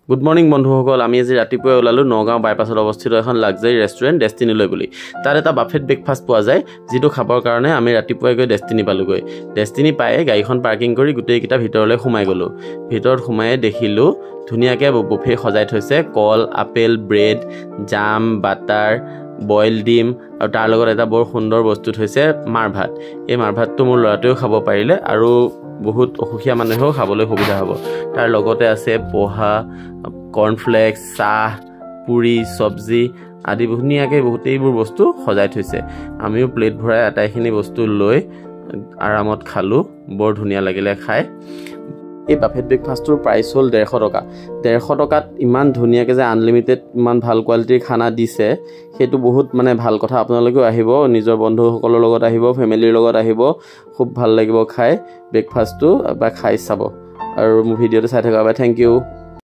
Good morning বন্ধুসকল, আমি আজি ৰাতিপুৱাই ওলালোঁ নগাঁও বাইপাছত অৱস্থিত এখন লাক্সাৰী ৰেষ্টুৰেণ্ট ডেষ্টিনিলৈ বুলি। তাত এটা বাফেট ব্ৰেকফাষ্ট পোৱা যায়, যিটো খাবৰ কাৰণে আমি ৰাতিপুৱাই গৈ ডেষ্টিনি পালোঁগৈ। ডেষ্টিনি পায়ে গাড়ীখন পাৰ্কিং কৰি গোটেইকেইটা ভিতৰলৈ সোমাই গ'লোঁ। ভিতৰত সোমায়ে দেখিলোঁ ধুনীয়াকৈ বুফে সজাই থৈছে। কল, আপেল, ব্ৰেড, জাম, বাটাৰ, বইল ডিম আৰু তাৰ লগত এটা বৰ সুন্দৰ বস্তু থৈছে মাৰ ভাত। এই মাৰ ভাতটো মোৰ ল'ৰাটোৱেও খাব পাৰিলে আৰু বহুত অসুখীয়া মানুহেও খাবলৈ সুবিধা হ'ব। তাৰ লগতে আছে পোহা, কৰ্ণফ্লেক্স, চাহ, পুৰি, চব্জি আদি ধুনীয়াকৈ বহুতেইবোৰ বস্তু সজাই থৈছে। আমিও প্লেট ভৰাই আটাইখিনি বস্তু লৈ আৰামত খালোঁ। বৰ ধুনীয়া লাগিলে খাই। এই বাফেট ব্ৰেকফাষ্টটোৰ প্ৰাইচ হ'ল 150 টকা। 150 টকাত ইমান ধুনীয়াকৈ যে আনলিমিটেড ইমান ভাল কোৱালিটিৰ খানা দিছে, সেইটো বহুত ভাল কথা। আপোনালোকেও আহিব, নিজৰ বন্ধুসকলৰ লগত আহিব, ফেমিলিৰ লগত আহিব, খুব ভাল লাগিব খাই ব্ৰেকফাষ্টটো। এবাৰ খাই চাব আৰু মোৰ ভিডিঅ'টো চাই থকা বাবে থেংক ইউ।